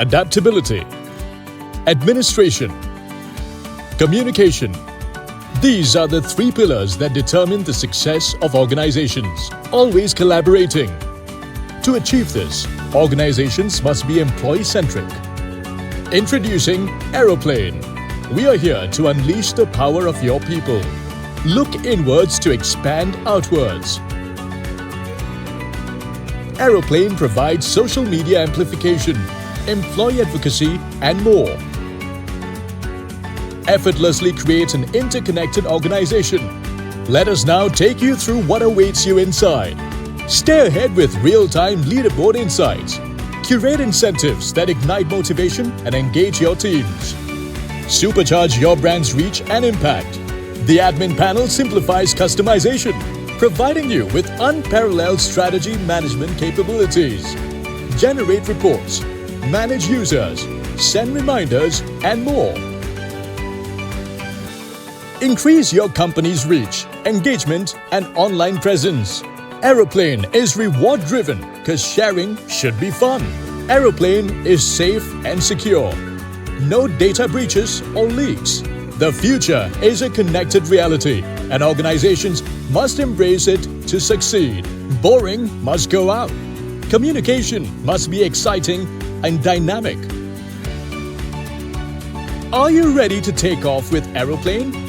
adaptability, administration, communication. These are the three pillars that determine the success of organizations, always collaborating. To achieve this, organizations must be employee-centric. Introducing Aeroplane. We are here to unleash the power of your people. Look inwards to expand outwards. Aeroplane provides social media amplification, employee advocacy, and more. Effortlessly creates an interconnected organization. Let us now take you through what awaits you inside. Stay ahead with real-time leaderboard insights. Curate incentives that ignite motivation and engage your teams. Supercharge your brand's reach and impact. The admin panel simplifies customization, providing you with unparalleled strategy management capabilities. Generate reports, manage users, send reminders, and more. Increase your company's reach, engagement, and online presence. Aeroplane is reward-driven because sharing should be fun. Aeroplane is safe and secure. No data breaches or leaks. The future is a connected reality, and organizations must embrace it to succeed. Boring must go out. Communication must be exciting and dynamic. Are you ready to take off with Aeroplane?